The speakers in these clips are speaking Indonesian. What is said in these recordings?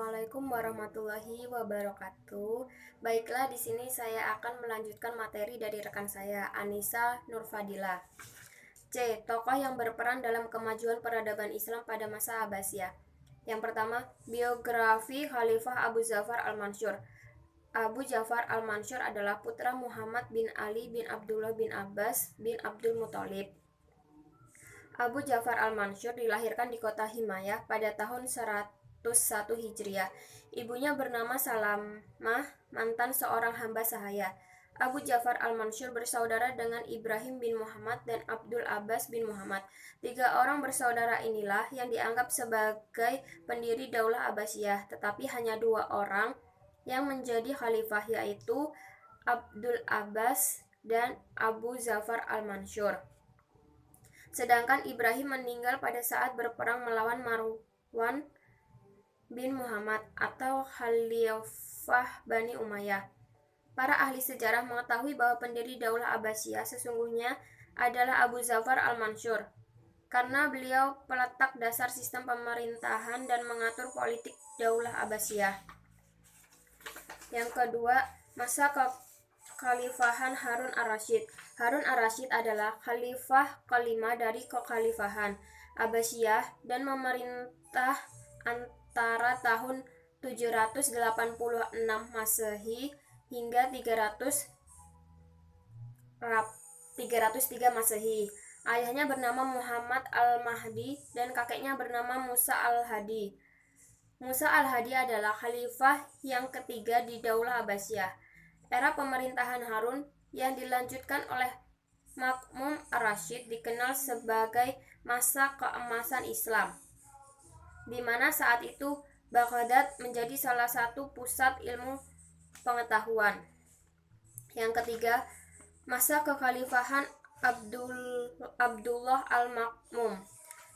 Assalamualaikum warahmatullahi wabarakatuh. Baiklah, di sini saya akan melanjutkan materi dari rekan saya, Anissa Nurfadila. C. Tokoh yang berperan dalam kemajuan peradaban Islam pada masa Abbasiyah. Yang pertama, biografi Khalifah Abu Ja'far al-Mansur. Abu Ja'far al-Mansur adalah putra Muhammad bin Ali bin Abdullah bin Abbas bin Abdul Muthalib. Abu Ja'far al-Mansur dilahirkan di kota Himayah pada tahun 101 Hijriah. Ibunya bernama Salamah, mantan seorang hamba sahaya. Abu Ja'far al-Mansur bersaudara dengan Ibrahim bin Muhammad dan Abdul Abbas bin Muhammad. Tiga orang bersaudara inilah yang dianggap sebagai pendiri Daulah Abbasiyah, tetapi hanya dua orang yang menjadi khalifah, yaitu Abdul Abbas dan Abu Ja'far al-Mansur. Sedangkan Ibrahim meninggal pada saat berperang melawan Marwan bin Muhammad atau Khalifah Bani Umayyah. Para ahli sejarah mengetahui bahwa pendiri Daulah Abbasiyah sesungguhnya adalah Abu Ja'far al-Mansur, karena beliau peletak dasar sistem pemerintahan dan mengatur politik Daulah Abbasiyah. Yang kedua, masa kekhalifahan Harun ar-Rasyid. Harun ar-Rasyid adalah khalifah kelima dari kekhalifahan Abbasiyah dan memerintah antara tahun 786 Masehi hingga 303 Masehi. Ayahnya bernama Muhammad al-Mahdi dan kakeknya bernama Musa al-Hadi. Musa al-Hadi adalah khalifah yang ketiga di Daulah Abbasiyah. Era pemerintahan Harun yang dilanjutkan oleh Ma'mun ar-Rasyid dikenal sebagai masa keemasan Islam, di mana saat itu Baghdad menjadi salah satu pusat ilmu pengetahuan. Yang ketiga, masa kekhalifahan Abdullah al-Ma'mun.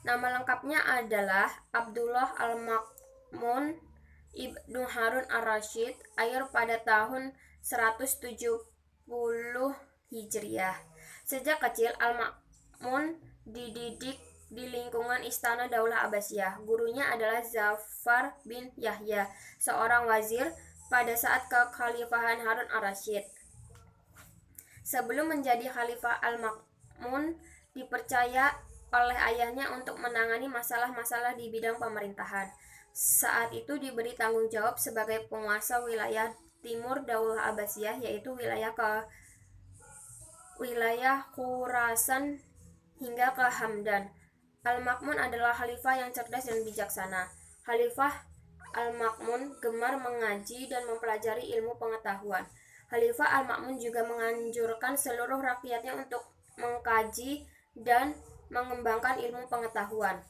Nama lengkapnya adalah Abdullah al-Ma'mun Ibnu Harun ar-Rasyid, lahir pada tahun 170 Hijriah. Sejak kecil, al-Ma'mun dididik di lingkungan istana Daulah Abbasiyah. Gurunya adalah Ja'far bin Yahya, seorang wazir pada saat kekhalifahan Harun ar-Rasyid. Sebelum menjadi khalifah, al-Ma'mun dipercaya oleh ayahnya untuk menangani masalah-masalah di bidang pemerintahan. Saat itu diberi tanggung jawab sebagai penguasa wilayah timur Daulah Abbasiyah, yaitu wilayah Khurasan hingga ke Hamdan. Al-Ma'mun adalah khalifah yang cerdas dan bijaksana. Khalifah Al-Ma'mun gemar mengaji dan mempelajari ilmu pengetahuan. Khalifah Al-Ma'mun juga menganjurkan seluruh rakyatnya untuk mengkaji dan mengembangkan ilmu pengetahuan.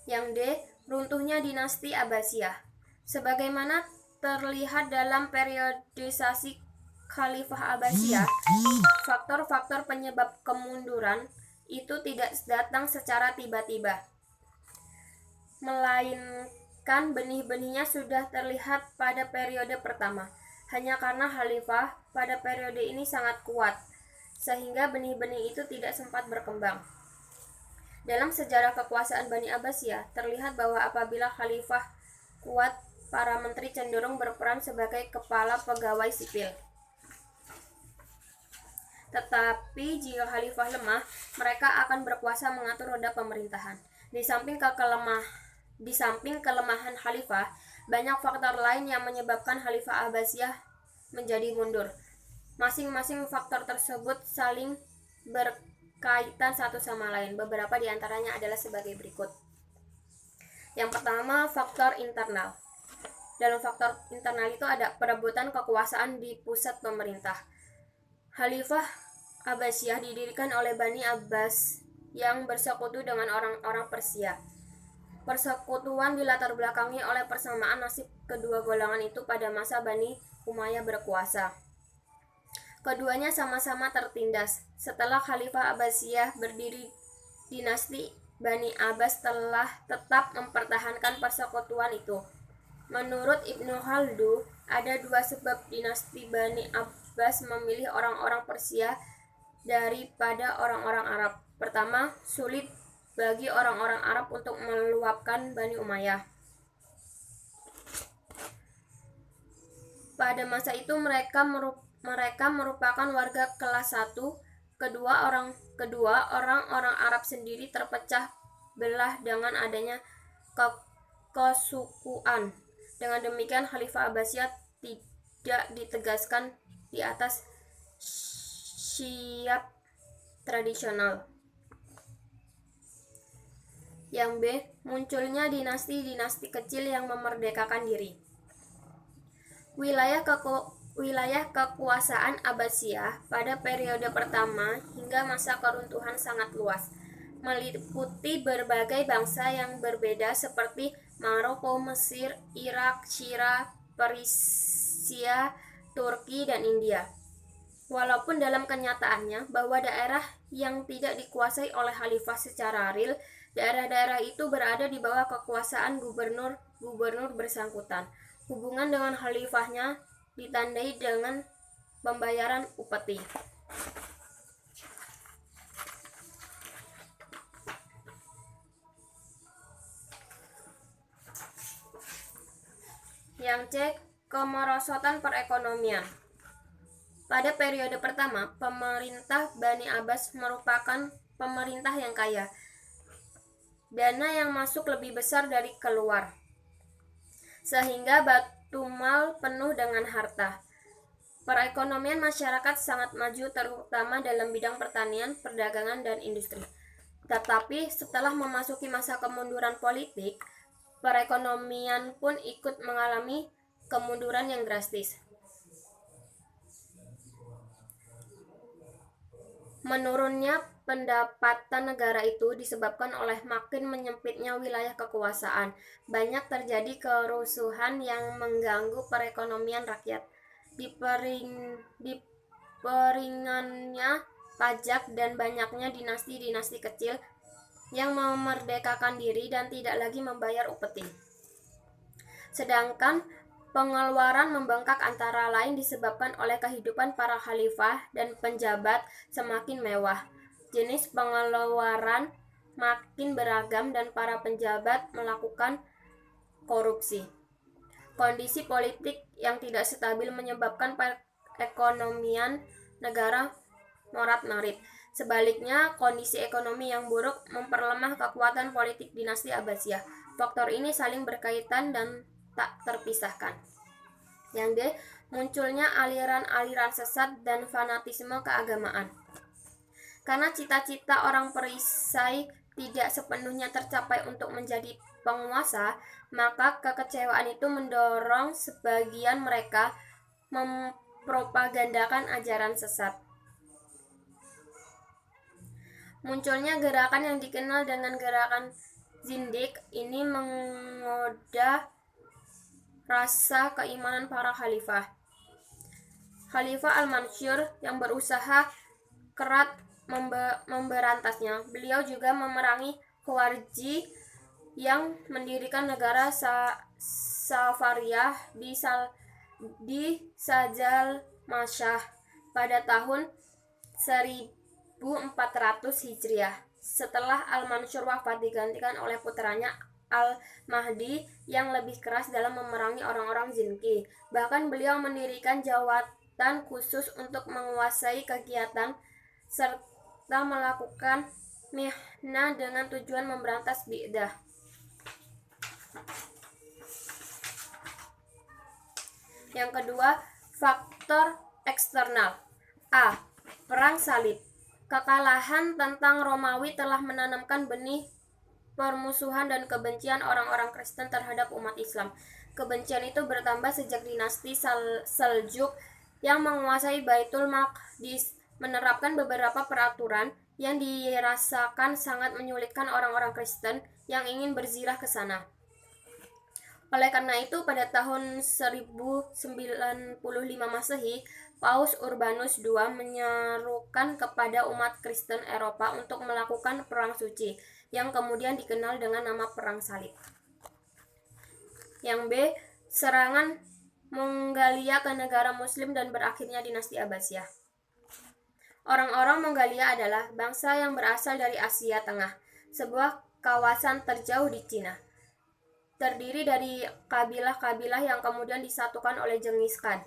Yang D. Runtuhnya dinasti Abbasiyah. Sebagaimana terlihat dalam periodisasi Khalifah Abbasiyah, faktor-faktor penyebab kemunduran itu tidak datang secara tiba-tiba, melainkan benih-benihnya sudah terlihat pada periode pertama. Hanya karena khalifah pada periode ini sangat kuat, sehingga benih-benih itu tidak sempat berkembang. Dalam sejarah kekuasaan Bani Abbasiyah, terlihat bahwa apabila khalifah kuat, para menteri cenderung berperan sebagai kepala pegawai sipil. Tetapi jika khalifah lemah, mereka akan berkuasa mengatur roda pemerintahan. Di samping kelemahan khalifah, banyak faktor lain yang menyebabkan khalifah Abbasiyah menjadi mundur. Masing-masing faktor tersebut saling berkaitan satu sama lain. Beberapa di antaranya adalah sebagai berikut. Yang pertama, faktor internal. Dalam faktor internal itu ada perebutan kekuasaan di pusat pemerintah. Khalifah Abbasiyah didirikan oleh Bani Abbas yang bersekutu dengan orang-orang Persia. Persekutuan dilatar belakangi oleh persamaan nasib kedua golongan itu pada masa Bani Umayyah berkuasa. Keduanya sama-sama tertindas. Setelah Khalifah Abbasiyah berdiri, dinasti Bani Abbas telah tetap mempertahankan persekutuan itu. Menurut Ibnu Khaldun, ada dua sebab dinasti Bani Abbas memilih orang-orang Persia daripada orang-orang Arab. Pertama, sulit bagi orang-orang Arab untuk meluapkan Bani Umayyah. Pada masa itu mereka merupakan warga kelas 1. Kedua orang-orang Arab sendiri terpecah belah dengan adanya kesukuan. Dengan demikian Khalifah Abbasiyah tidak ditegaskan di atas syiar tradisional. Yang B. Munculnya dinasti-dinasti kecil yang memerdekakan diri. Wilayah kekuasaan Abbasiyah pada periode pertama hingga masa keruntuhan sangat luas, meliputi berbagai bangsa yang berbeda seperti Maroko, Mesir, Irak, Syria, Persia, Turki, dan India. Walaupun dalam kenyataannya bahwa daerah yang tidak dikuasai oleh khalifah secara real, daerah-daerah itu berada di bawah kekuasaan gubernur bersangkutan. Hubungan dengan khalifahnya ditandai dengan pembayaran upeti. Yang C. Kemerosotan perekonomian. Pada periode pertama, pemerintah Bani Abbas merupakan pemerintah yang kaya. Dana yang masuk lebih besar dari keluar, sehingga Baitul penuh dengan harta. Perekonomian masyarakat sangat maju terutama dalam bidang pertanian, perdagangan, dan industri. Tetapi setelah memasuki masa kemunduran politik, perekonomian pun ikut mengalami kemunduran yang drastis. Menurunnya pendapatan negara itu disebabkan oleh makin menyempitnya wilayah kekuasaan. Banyak terjadi kerusuhan yang mengganggu perekonomian rakyat. Diperingannya pajak dan banyaknya dinasti-dinasti kecil yang memerdekakan diri dan tidak lagi membayar upeti. Sedangkan pengeluaran membengkak antara lain disebabkan oleh kehidupan para khalifah dan penjabat semakin mewah. Jenis pengeluaran makin beragam dan para penjabat melakukan korupsi. Kondisi politik yang tidak stabil menyebabkan perekonomian negara morat-marit. Sebaliknya, kondisi ekonomi yang buruk memperlemah kekuatan politik dinasti Abbasiyah. Faktor ini saling berkaitan dan tak terpisahkan. Yang D. Munculnya aliran-aliran sesat dan fanatisme keagamaan. Karena cita-cita orang perisai tidak sepenuhnya tercapai untuk menjadi penguasa, maka kekecewaan itu mendorong sebagian mereka mempropagandakan ajaran sesat. Munculnya gerakan yang dikenal dengan gerakan Zindik ini menggoda rasa keimanan para khalifah. Khalifah Al-Mansur yang berusaha keras memberantasnya. Beliau juga memerangi Khawarij yang mendirikan negara Safariyah di Sajal Masyah pada tahun 1400 Hijriah. Setelah Al-Mansur wafat digantikan oleh putranya Al-Mahdi yang lebih keras dalam memerangi orang-orang Zinki. Bahkan beliau mendirikan jawatan khusus untuk menguasai kegiatan serta melakukan mihnah dengan tujuan memberantas bid'ah. Yang kedua, faktor eksternal. A. Perang Salib. Kekalahan tentang Romawi telah menanamkan benih permusuhan dan kebencian orang-orang Kristen terhadap umat Islam. Kebencian itu bertambah sejak dinasti Seljuk yang menguasai Baitul Maqdis menerapkan beberapa peraturan yang dirasakan sangat menyulitkan orang-orang Kristen yang ingin berziarah ke sana. Oleh karena itu, pada tahun 1095 Masehi, Paus Urbanus II menyerukan kepada umat Kristen Eropa untuk melakukan perang suci, yang kemudian dikenal dengan nama Perang Salib. Yang B. Serangan Mongolia ke negara Muslim dan berakhirnya dinasti Abbasiyah. Orang-orang Mongolia adalah bangsa yang berasal dari Asia Tengah, sebuah kawasan terjauh di Cina. terdiri dari kabilah-kabilah yang kemudian disatukan oleh Genghis Khan.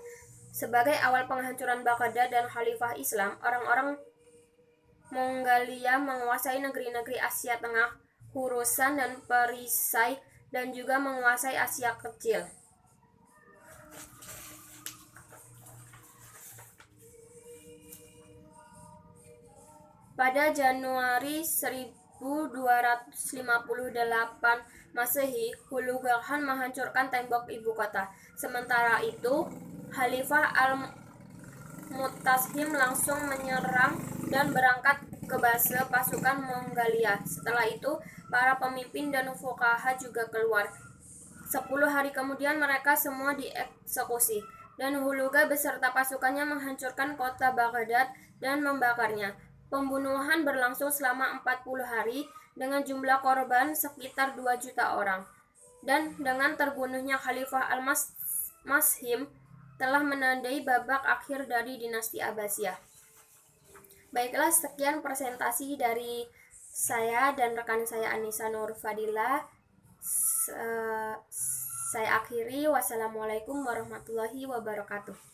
Sebagai awal penghancuran Baghdad dan Khalifah Islam, orang-orang Mongolia menguasai negeri-negeri Asia Tengah, Khorasan dan Perisai, dan juga menguasai Asia Kecil. Pada Januari 1258 Masehi, Hulagu Khan menghancurkan tembok ibu kota. Sementara itu, Khalifah Al-Mutashim langsung menyerang dan berangkat ke base pasukan Mongolia. Setelah itu, para pemimpin dan fuqaha juga keluar. 10 hari kemudian mereka semua dieksekusi, dan Hulagu beserta pasukannya menghancurkan kota Baghdad dan membakarnya. Pembunuhan berlangsung selama 40 hari dengan jumlah korban sekitar 2 juta orang. Dan dengan terbunuhnya Khalifah Al-Mutashim telah menandai babak akhir dari dinasti Abbasiyah. Baiklah, sekian presentasi dari saya dan rekan saya Anissa Nurfadilah. Saya akhiri. Wassalamualaikum warahmatullahi wabarakatuh.